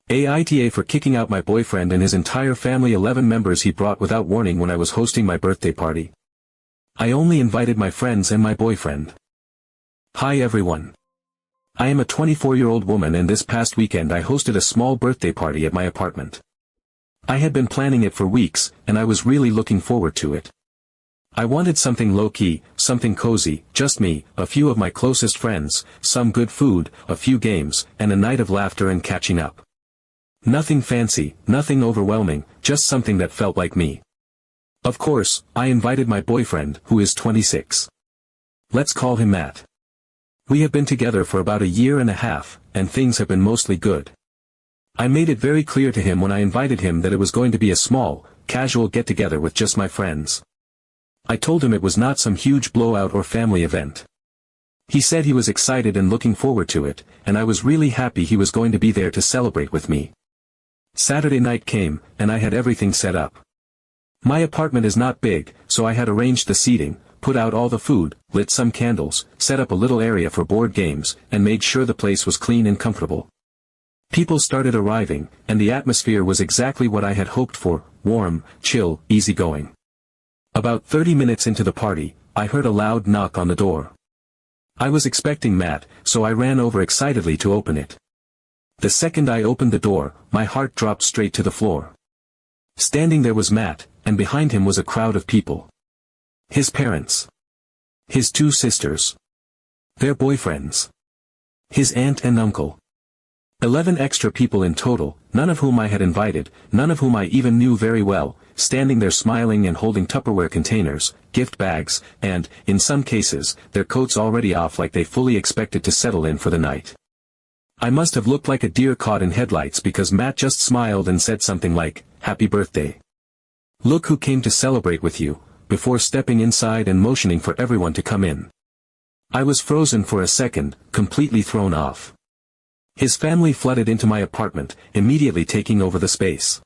AITA for kicking out my boyfriend and his entire family, 11 members he brought without warning when I was hosting my birthday party. I only invited my friends and my boyfriend. Hi everyone. I am a 24-year-old woman and this past weekend I hosted a small birthday party at my apartment. I had been planning it for weeks, and I was really looking forward to it. I wanted something low-key, something cozy, just me, a few of my closest friends, some good food, a few games, and a night of laughter and catching up. Nothing fancy, nothing overwhelming, just something that felt like me. Of course, I invited my boyfriend, who is 26. Let's call him Matt. We have been together for about a year and a half, and things have been mostly good. I made it very clear to him when I invited him that it was going to be a small, casual get-together with just my friends. I told him it was not some huge blowout or family event. He said he was excited and looking forward to it, and I was really happy he was going to be there to celebrate with me. Saturday night came, and I had everything set up. My apartment is not big, so I had arranged the seating, put out all the food, lit some candles, set up a little area for board games, and made sure the place was clean and comfortable. People started arriving, and the atmosphere was exactly what I had hoped for, warm, chill, easygoing. About 30 minutes into the party, I heard a loud knock on the door. I was expecting Matt, so I ran over excitedly to open it. The second I opened the door, my heart dropped straight to the floor. Standing there was Matt, and behind him was a crowd of people. His parents. His 2 sisters. Their boyfriends. His aunt and uncle. 11 extra people in total, none of whom I had invited, none of whom I even knew very well, standing there smiling and holding Tupperware containers, gift bags, and, in some cases, their coats already off like they fully expected to settle in for the night. I must have looked like a deer caught in headlights because Matt just smiled and said something like, "Happy birthday. Look who came to celebrate with you," before stepping inside and motioning for everyone to come in. I was frozen for a second, completely thrown off. His family flooded into my apartment, immediately taking over the space.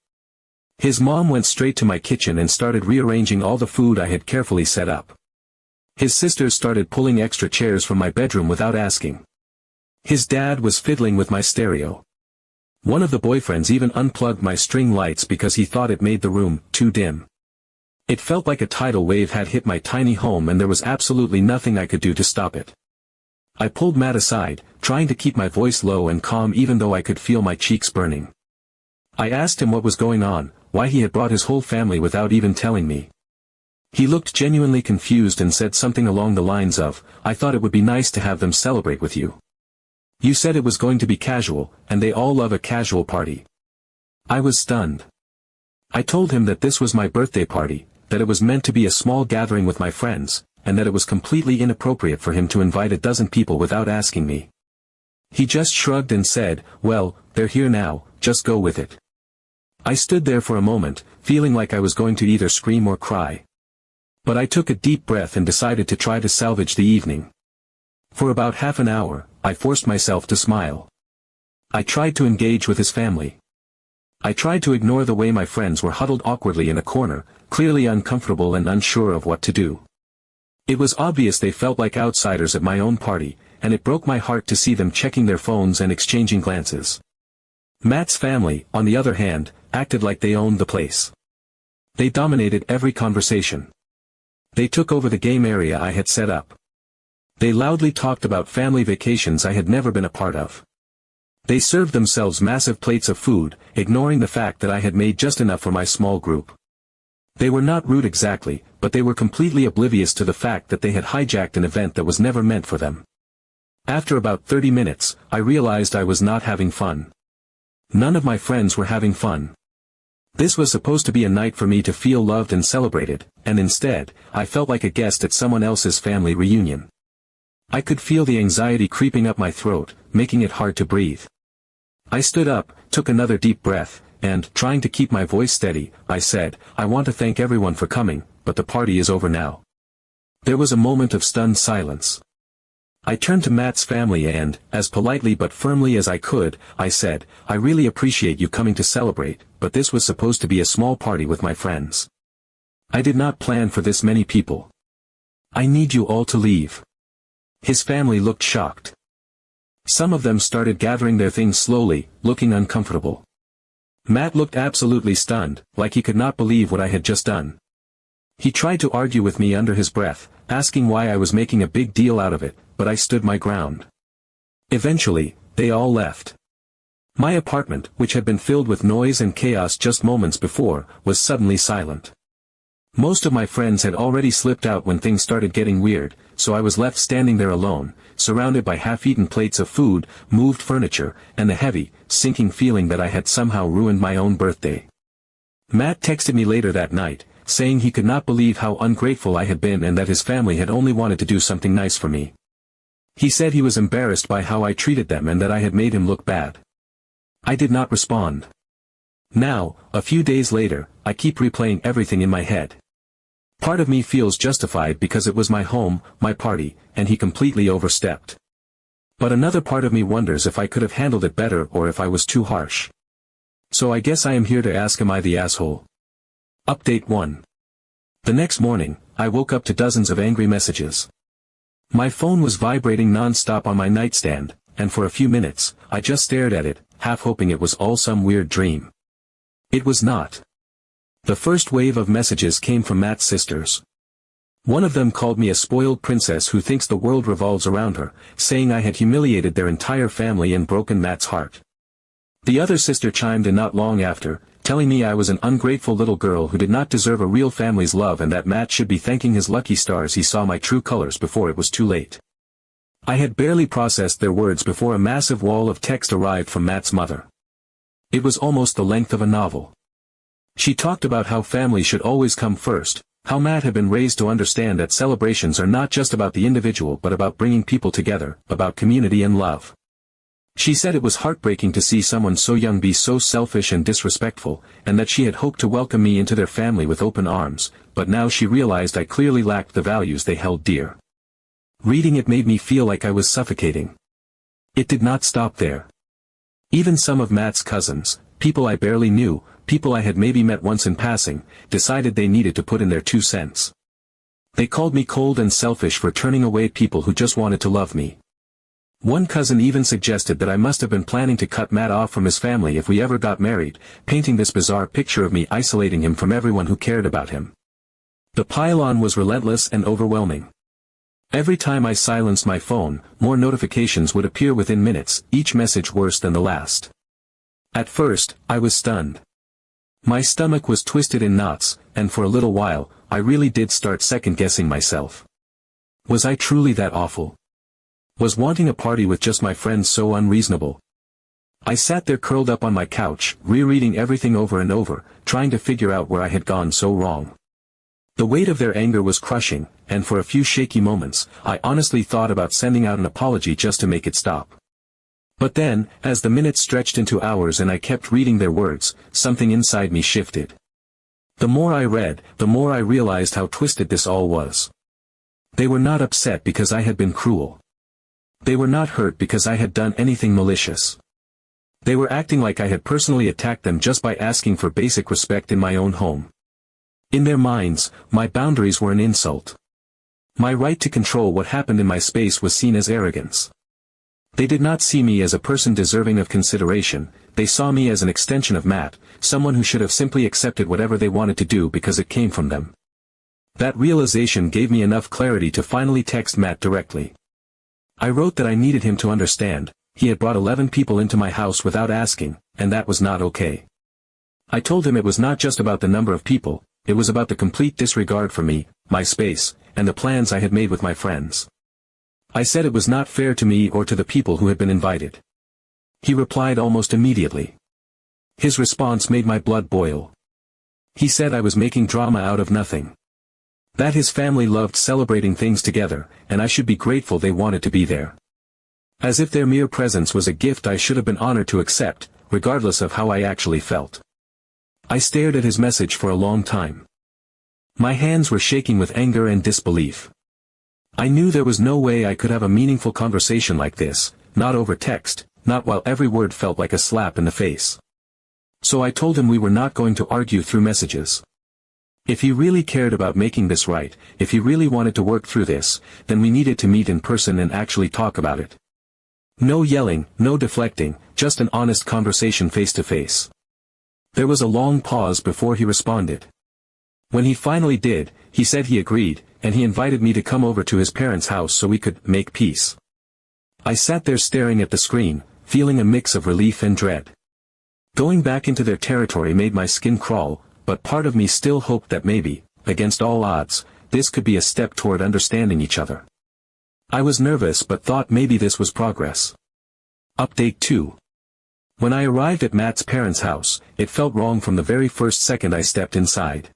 His mom went straight to my kitchen and started rearranging all the food I had carefully set up. His sisters started pulling extra chairs from my bedroom without asking. His dad was fiddling with my stereo. One of the boyfriends even unplugged my string lights because he thought it made the room too dim. It felt like a tidal wave had hit my tiny home and there was absolutely nothing I could do to stop it. I pulled Matt aside, trying to keep my voice low and calm even though I could feel my cheeks burning. I asked him what was going on, why he had brought his whole family without even telling me. He looked genuinely confused and said something along the lines of, "I thought it would be nice to have them celebrate with you. You said it was going to be casual, and they all love a casual party." I was stunned. I told him that this was my birthday party, that it was meant to be a small gathering with my friends, and that it was completely inappropriate for him to invite a dozen people without asking me. He just shrugged and said, "Well, they're here now, just go with it." I stood there for a moment, feeling like I was going to either scream or cry. But I took a deep breath and decided to try to salvage the evening. For about half an hour, I forced myself to smile. I tried to engage with his family. I tried to ignore the way my friends were huddled awkwardly in a corner, clearly uncomfortable and unsure of what to do. It was obvious they felt like outsiders at my own party, and it broke my heart to see them checking their phones and exchanging glances. Matt's family, on the other hand, acted like they owned the place. They dominated every conversation. They took over the game area I had set up. They loudly talked about family vacations I had never been a part of. They served themselves massive plates of food, ignoring the fact that I had made just enough for my small group. They were not rude exactly, but they were completely oblivious to the fact that they had hijacked an event that was never meant for them. After about 30 minutes, I realized I was not having fun. None of my friends were having fun. This was supposed to be a night for me to feel loved and celebrated, and instead, I felt like a guest at someone else's family reunion. I could feel the anxiety creeping up my throat, making it hard to breathe. I stood up, took another deep breath, and, trying to keep my voice steady, I said, "I want to thank everyone for coming, but the party is over now." There was a moment of stunned silence. I turned to Matt's family and, as politely but firmly as I could, I said, "I really appreciate you coming to celebrate, but this was supposed to be a small party with my friends. I did not plan for this many people. I need you all to leave." His family looked shocked. Some of them started gathering their things slowly, looking uncomfortable. Matt looked absolutely stunned, like he could not believe what I had just done. He tried to argue with me under his breath, asking why I was making a big deal out of it, but I stood my ground. Eventually, they all left. My apartment, which had been filled with noise and chaos just moments before, was suddenly silent. Most of my friends had already slipped out when things started getting weird, so I was left standing there alone, surrounded by half-eaten plates of food, moved furniture, and the heavy, sinking feeling that I had somehow ruined my own birthday. Matt texted me later that night, saying he could not believe how ungrateful I had been and that his family had only wanted to do something nice for me. He said he was embarrassed by how I treated them and that I had made him look bad. I did not respond. Now, a few days later, I keep replaying everything in my head. Part of me feels justified because it was my home, my party, and he completely overstepped. But another part of me wonders if I could have handled it better or if I was too harsh. So I guess I am here to ask, am I the asshole? Update 1. The next morning, I woke up to dozens of angry messages. My phone was vibrating non-stop on my nightstand, and for a few minutes, I just stared at it, half hoping it was all some weird dream. It was not. The first wave of messages came from Matt's sisters. One of them called me a spoiled princess who thinks the world revolves around her, saying I had humiliated their entire family and broken Matt's heart. The other sister chimed in not long after, telling me I was an ungrateful little girl who did not deserve a real family's love and that Matt should be thanking his lucky stars he saw my true colors before it was too late. I had barely processed their words before a massive wall of text arrived from Matt's mother. It was almost the length of a novel. She talked about how family should always come first, how Matt had been raised to understand that celebrations are not just about the individual but about bringing people together, about community and love. She said it was heartbreaking to see someone so young be so selfish and disrespectful, and that she had hoped to welcome me into their family with open arms, but now she realized I clearly lacked the values they held dear. Reading it made me feel like I was suffocating. It did not stop there. Even some of Matt's cousins, people I barely knew, people I had maybe met once in passing, decided they needed to put in their 2 cents. They called me cold and selfish for turning away people who just wanted to love me. One cousin even suggested that I must have been planning to cut Matt off from his family if we ever got married, painting this bizarre picture of me isolating him from everyone who cared about him. The pile-on was relentless and overwhelming. Every time I silenced my phone, more notifications would appear within minutes, each message worse than the last. At first, I was stunned. My stomach was twisted in knots, and for a little while, I really did start second-guessing myself. Was I truly that awful? Was wanting a party with just my friends so unreasonable? I sat there curled up on my couch, rereading everything over and over, trying to figure out where I had gone so wrong. The weight of their anger was crushing, and for a few shaky moments, I honestly thought about sending out an apology just to make it stop. But then, as the minutes stretched into hours and I kept reading their words, something inside me shifted. The more I read, the more I realized how twisted this all was. They were not upset because I had been cruel. They were not hurt because I had done anything malicious. They were acting like I had personally attacked them just by asking for basic respect in my own home. In their minds, my boundaries were an insult. My right to control what happened in my space was seen as arrogance. They did not see me as a person deserving of consideration, they saw me as an extension of Matt, someone who should have simply accepted whatever they wanted to do because it came from them. That realization gave me enough clarity to finally text Matt directly. I wrote that I needed him to understand, he had brought 11 people into my house without asking, and that was not okay. I told him it was not just about the number of people, it was about the complete disregard for me, my space, and the plans I had made with my friends. I said it was not fair to me or to the people who had been invited. He replied almost immediately. His response made my blood boil. He said I was making drama out of nothing. That his family loved celebrating things together, and I should be grateful they wanted to be there. As if their mere presence was a gift I should have been honored to accept, regardless of how I actually felt. I stared at his message for a long time. My hands were shaking with anger and disbelief. I knew there was no way I could have a meaningful conversation like this, not over text, not while every word felt like a slap in the face. So I told him we were not going to argue through messages. If he really cared about making this right, if he really wanted to work through this, then we needed to meet in person and actually talk about it. No yelling, no deflecting, just an honest conversation face to face. There was a long pause before he responded. When he finally did, he said he agreed, and he invited me to come over to his parents' house so we could make peace. I sat there staring at the screen, feeling a mix of relief and dread. Going back into their territory made my skin crawl, but part of me still hoped that maybe, against all odds, this could be a step toward understanding each other. I was nervous but thought maybe this was progress. Update 2. When I arrived at Matt's parents' house, it felt wrong from the very first second I stepped inside.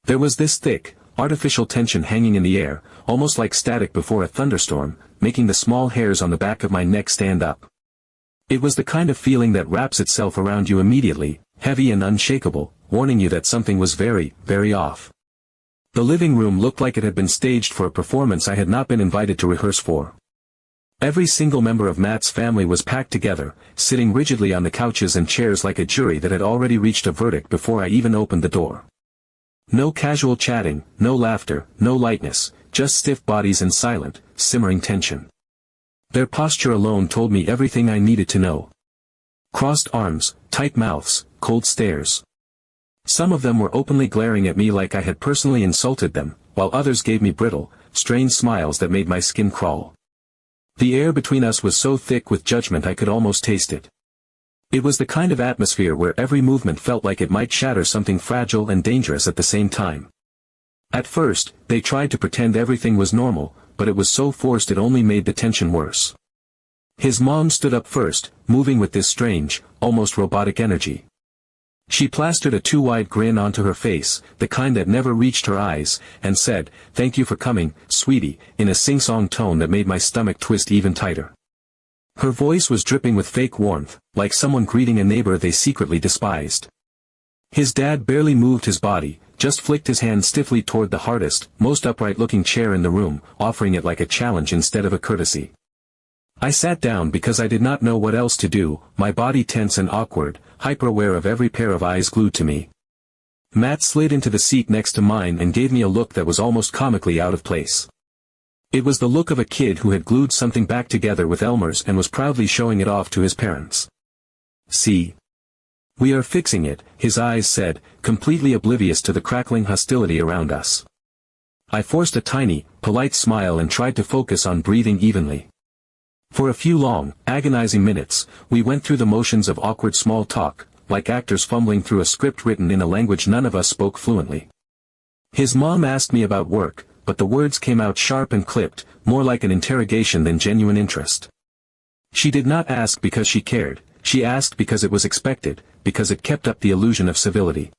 There was this thick, artificial tension hanging in the air, almost like static before a thunderstorm, making the small hairs on the back of my neck stand up. It was the kind of feeling that wraps itself around you immediately, heavy and unshakable, warning you that something was very, very off. The living room looked like it had been staged for a performance I had not been invited to rehearse for. Every single member of Matt's family was packed together, sitting rigidly on the couches and chairs like a jury that had already reached a verdict before I even opened the door. No casual chatting, no laughter, no lightness, just stiff bodies and silent, simmering tension. Their posture alone told me everything I needed to know. Crossed arms, tight mouths, cold stares. Some of them were openly glaring at me like I had personally insulted them, while others gave me brittle, strained smiles that made my skin crawl. The air between us was so thick with judgment I could almost taste it. It was the kind of atmosphere where every movement felt like it might shatter something fragile and dangerous at the same time. At first, they tried to pretend everything was normal, but it was so forced it only made the tension worse. His mom stood up first, moving with this strange, almost robotic energy. She plastered a too-wide grin onto her face, the kind that never reached her eyes, and said, "Thank you for coming, sweetie," in a sing-song tone that made my stomach twist even tighter. Her voice was dripping with fake warmth, like someone greeting a neighbor they secretly despised. His dad barely moved his body, just flicked his hand stiffly toward the hardest, most upright-looking chair in the room, offering it like a challenge instead of a courtesy. I sat down because I did not know what else to do, my body tense and awkward, hyper-aware of every pair of eyes glued to me. Matt slid into the seat next to mine and gave me a look that was almost comically out of place. It was the look of a kid who had glued something back together with Elmer's and was proudly showing it off to his parents. "See? We are fixing it," his eyes said, completely oblivious to the crackling hostility around us. I forced a tiny, polite smile and tried to focus on breathing evenly. For a few long, agonizing minutes, we went through the motions of awkward small talk, like actors fumbling through a script written in a language none of us spoke fluently. His mom asked me about work, but the words came out sharp and clipped, more like an interrogation than genuine interest. She did not ask because she cared, she asked because it was expected, because it kept up the illusion of civility.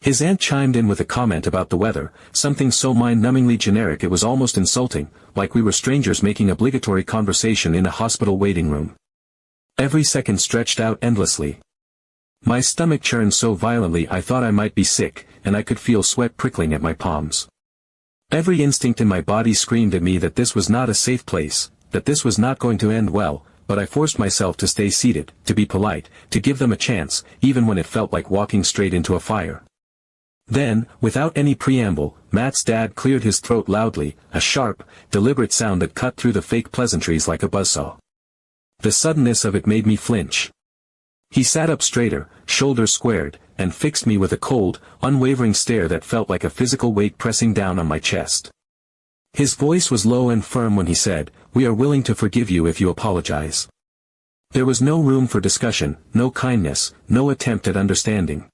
His aunt chimed in with a comment about the weather, something so mind-numbingly generic it was almost insulting, like we were strangers making obligatory conversation in a hospital waiting room. Every second stretched out endlessly. My stomach churned so violently I thought I might be sick, and I could feel sweat prickling at my palms. Every instinct in my body screamed at me that this was not a safe place, that this was not going to end well, but I forced myself to stay seated, to be polite, to give them a chance, even when it felt like walking straight into a fire. Then, without any preamble, Matt's dad cleared his throat loudly, a sharp, deliberate sound that cut through the fake pleasantries like a buzzsaw. The suddenness of it made me flinch. He sat up straighter, shoulders squared, and fixed me with a cold, unwavering stare that felt like a physical weight pressing down on my chest. His voice was low and firm when he said, "We are willing to forgive you if you apologize." There was no room for discussion, no kindness, no attempt at understanding.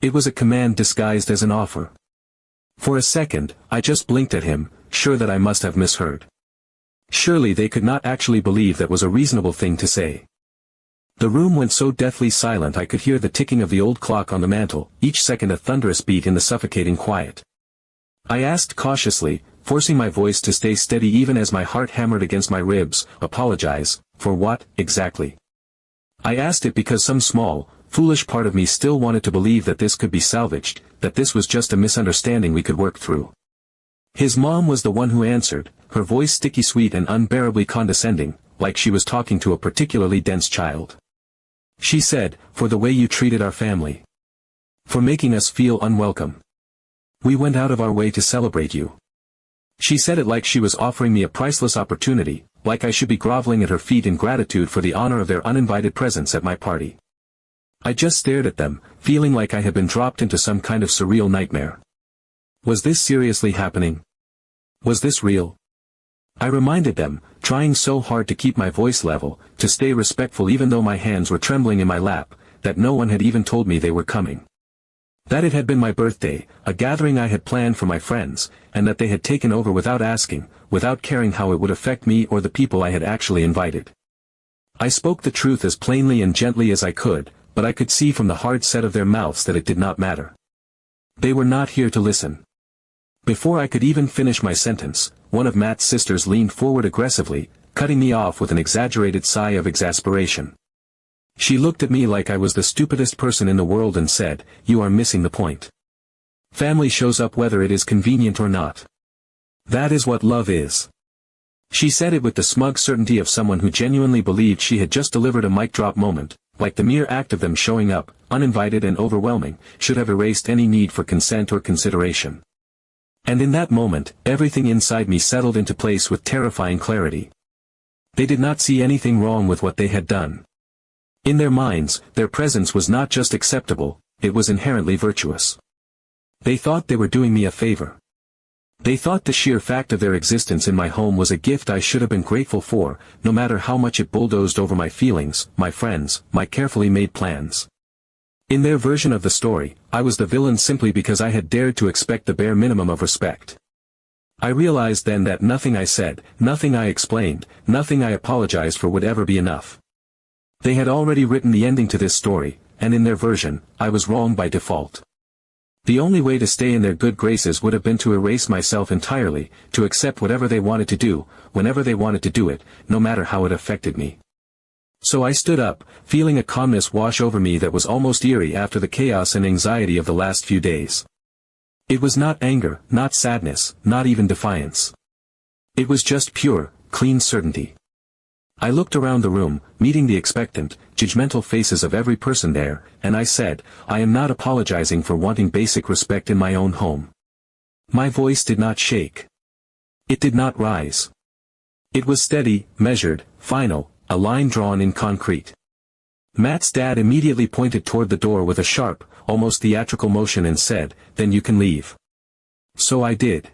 It was a command disguised as an offer. For a second, I just blinked at him, sure that I must have misheard. Surely they could not actually believe that was a reasonable thing to say. The room went so deathly silent I could hear the ticking of the old clock on the mantel, each second a thunderous beat in the suffocating quiet. I asked cautiously, forcing my voice to stay steady even as my heart hammered against my ribs, "Apologize, for what, exactly?" I asked it because some small, foolish part of me still wanted to believe that this could be salvaged, that this was just a misunderstanding we could work through. His mom was the one who answered, her voice sticky sweet and unbearably condescending, like she was talking to a particularly dense child. She said, "For the way you treated our family. For making us feel unwelcome. We went out of our way to celebrate you." She said it like she was offering me a priceless opportunity, like I should be groveling at her feet in gratitude for the honor of their uninvited presence at my party. I just stared at them, feeling like I had been dropped into some kind of surreal nightmare. Was this seriously happening? Was this real? I reminded them, trying so hard to keep my voice level, to stay respectful even though my hands were trembling in my lap, that no one had even told me they were coming. That it had been my birthday, a gathering I had planned for my friends, and that they had taken over without asking, without caring how it would affect me or the people I had actually invited. I spoke the truth as plainly and gently as I could, but I could see from the hard set of their mouths that it did not matter. They were not here to listen. Before I could even finish my sentence, one of Matt's sisters leaned forward aggressively, cutting me off with an exaggerated sigh of exasperation. She looked at me like I was the stupidest person in the world and said, "You are missing the point. Family shows up whether it is convenient or not. That is what love is." She said it with the smug certainty of someone who genuinely believed she had just delivered a mic drop moment, like the mere act of them showing up, uninvited and overwhelming, should have erased any need for consent or consideration. And in that moment, everything inside me settled into place with terrifying clarity. They did not see anything wrong with what they had done. In their minds, their presence was not just acceptable, it was inherently virtuous. They thought they were doing me a favor. They thought the sheer fact of their existence in my home was a gift I should have been grateful for, no matter how much it bulldozed over my feelings, my friends, my carefully made plans. In their version of the story, I was the villain simply because I had dared to expect the bare minimum of respect. I realized then that nothing I said, nothing I explained, nothing I apologized for would ever be enough. They had already written the ending to this story, and in their version, I was wrong by default. The only way to stay in their good graces would have been to erase myself entirely, to accept whatever they wanted to do, whenever they wanted to do it, no matter how it affected me. So I stood up, feeling a calmness wash over me that was almost eerie after the chaos and anxiety of the last few days. It was not anger, not sadness, not even defiance. It was just pure, clean certainty. I looked around the room, meeting the expectant, judgmental faces of every person there, and I said, "I am not apologizing for wanting basic respect in my own home." My voice did not shake. It did not rise. It was steady, measured, final, a line drawn in concrete. Matt's dad immediately pointed toward the door with a sharp, almost theatrical motion and said, "Then you can leave." So I did.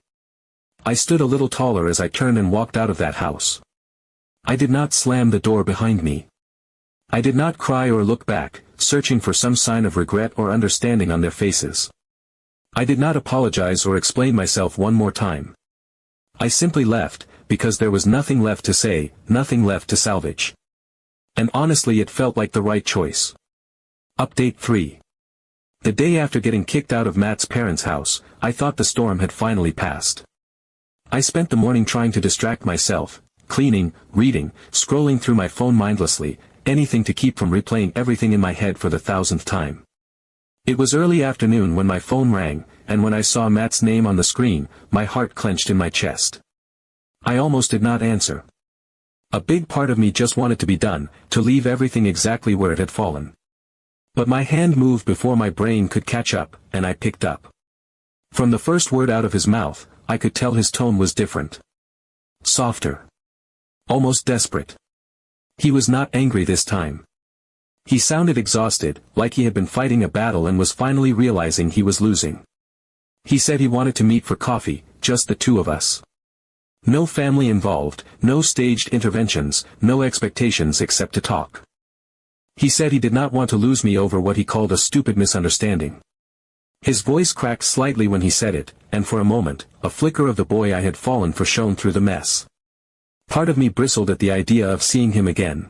I stood a little taller as I turned and walked out of that house. I did not slam the door behind me. I did not cry or look back, searching for some sign of regret or understanding on their faces. I did not apologize or explain myself one more time. I simply left, because there was nothing left to say, nothing left to salvage. And honestly it felt like the right choice. Update 3. The day after getting kicked out of Matt's parents' house, I thought the storm had finally passed. I spent the morning trying to distract myself, cleaning, reading, scrolling through my phone mindlessly, anything to keep from replaying everything in my head for the 1000th time. It was early afternoon when my phone rang, and when I saw Matt's name on the screen, my heart clenched in my chest. I almost did not answer. A big part of me just wanted to be done, to leave everything exactly where it had fallen. But my hand moved before my brain could catch up, and I picked up. From the first word out of his mouth, I could tell his tone was different. Softer. Almost desperate. He was not angry this time. He sounded exhausted, like he had been fighting a battle and was finally realizing he was losing. He said he wanted to meet for coffee, just the two of us. No family involved, no staged interventions, no expectations except to talk. He said he did not want to lose me over what he called a stupid misunderstanding. His voice cracked slightly when he said it, and for a moment, a flicker of the boy I had fallen for shone through the mess. Part of me bristled at the idea of seeing him again.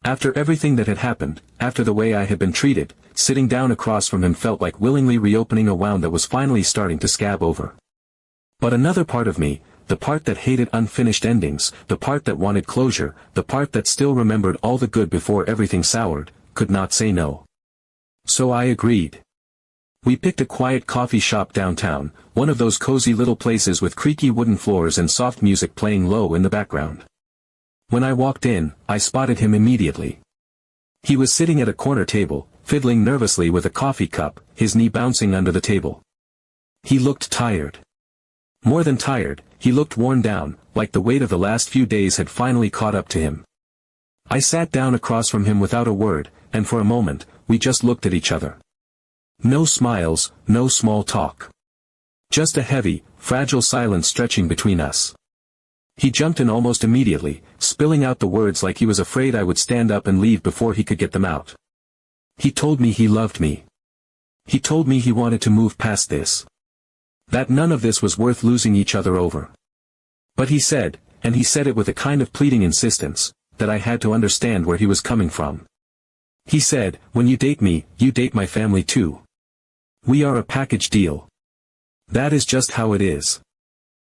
After everything that had happened, after the way I had been treated, sitting down across from him felt like willingly reopening a wound that was finally starting to scab over. But another part of me, the part that hated unfinished endings, the part that wanted closure, the part that still remembered all the good before everything soured, could not say no. So I agreed. We picked a quiet coffee shop downtown, one of those cozy little places with creaky wooden floors and soft music playing low in the background. When I walked in, I spotted him immediately. He was sitting at a corner table, fiddling nervously with a coffee cup, his knee bouncing under the table. He looked tired. More than tired, he looked worn down, like the weight of the last few days had finally caught up to him. I sat down across from him without a word, and for a moment, we just looked at each other. No smiles, no small talk. Just a heavy, fragile silence stretching between us. He jumped in almost immediately, spilling out the words like he was afraid I would stand up and leave before he could get them out. He told me he loved me. He told me he wanted to move past this. That none of this was worth losing each other over. But he said, and he said it with a kind of pleading insistence, that I had to understand where he was coming from. He said, when you date me, you date my family too. We are a package deal. That is just how it is.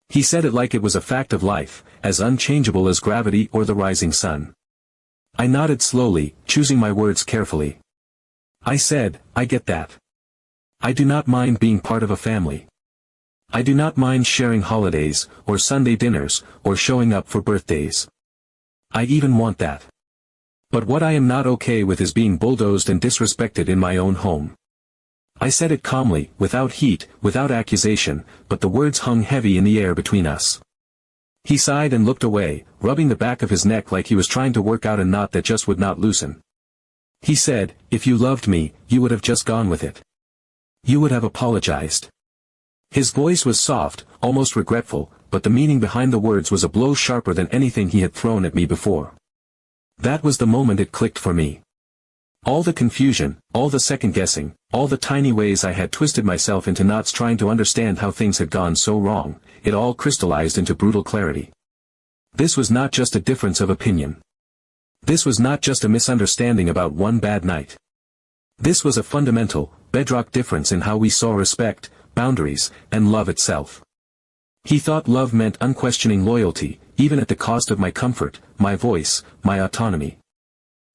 He said it like it was a fact of life, as unchangeable as gravity or the rising sun. I nodded slowly, choosing my words carefully. I said, I get that. I do not mind being part of a family. I do not mind sharing holidays, or Sunday dinners, or showing up for birthdays. I even want that. But what I am not okay with is being bulldozed and disrespected in my own home. I said it calmly, without heat, without accusation, but the words hung heavy in the air between us. He sighed and looked away, rubbing the back of his neck like he was trying to work out a knot that just would not loosen. He said, if you loved me, you would have just gone with it. You would have apologized. His voice was soft, almost regretful, but the meaning behind the words was a blow sharper than anything he had thrown at me before. That was the moment it clicked for me. All the confusion, all the second-guessing, all the tiny ways I had twisted myself into knots trying to understand how things had gone so wrong, it all crystallized into brutal clarity. This was not just a difference of opinion. This was not just a misunderstanding about one bad night. This was a fundamental, bedrock difference in how we saw respect, boundaries, and love itself. He thought love meant unquestioning loyalty, even at the cost of my comfort, my voice, my autonomy.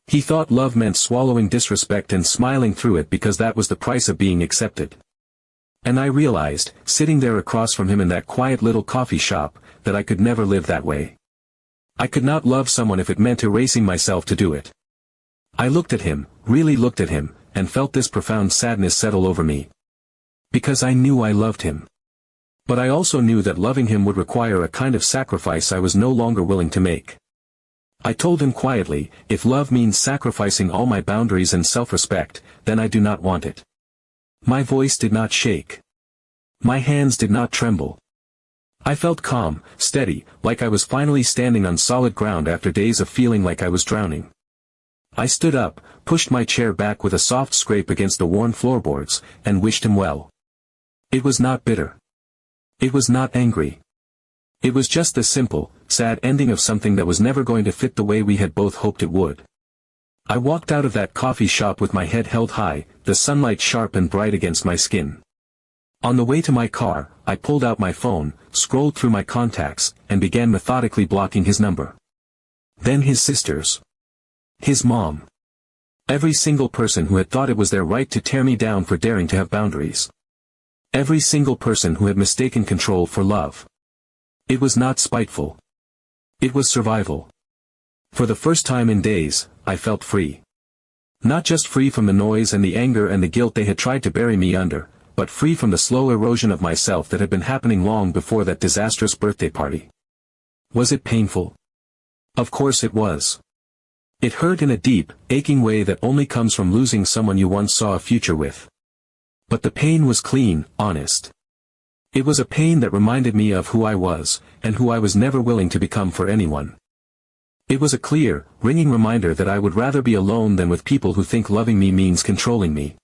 He thought love meant swallowing disrespect and smiling through it because that was the price of being accepted. And I realized, sitting there across from him in that quiet little coffee shop, that I could never live that way. I could not love someone if it meant erasing myself to do it. I looked at him, really looked at him, and felt this profound sadness settle over me. Because I knew I loved him. But I also knew that loving him would require a kind of sacrifice I was no longer willing to make. I told him quietly, if love means sacrificing all my boundaries and self-respect, then I do not want it. My voice did not shake. My hands did not tremble. I felt calm, steady, like I was finally standing on solid ground after days of feeling like I was drowning. I stood up, pushed my chair back with a soft scrape against the worn floorboards, and wished him well. It was not bitter. It was not angry. It was just the simple, sad ending of something that was never going to fit the way we had both hoped it would. I walked out of that coffee shop with my head held high, the sunlight sharp and bright against my skin. On the way to my car, I pulled out my phone, scrolled through my contacts, and began methodically blocking his number. Then his sisters. His mom. Every single person who had thought it was their right to tear me down for daring to have boundaries. Every single person who had mistaken control for love. It was not spiteful. It was survival. For the first time in days, I felt free. Not just free from the noise and the anger and the guilt they had tried to bury me under, but free from the slow erosion of myself that had been happening long before that disastrous birthday party. Was it painful? Of course it was. It hurt in a deep, aching way that only comes from losing someone you once saw a future with. But the pain was clean, honest. It was a pain that reminded me of who I was, and who I was never willing to become for anyone. It was a clear, ringing reminder that I would rather be alone than with people who think loving me means controlling me.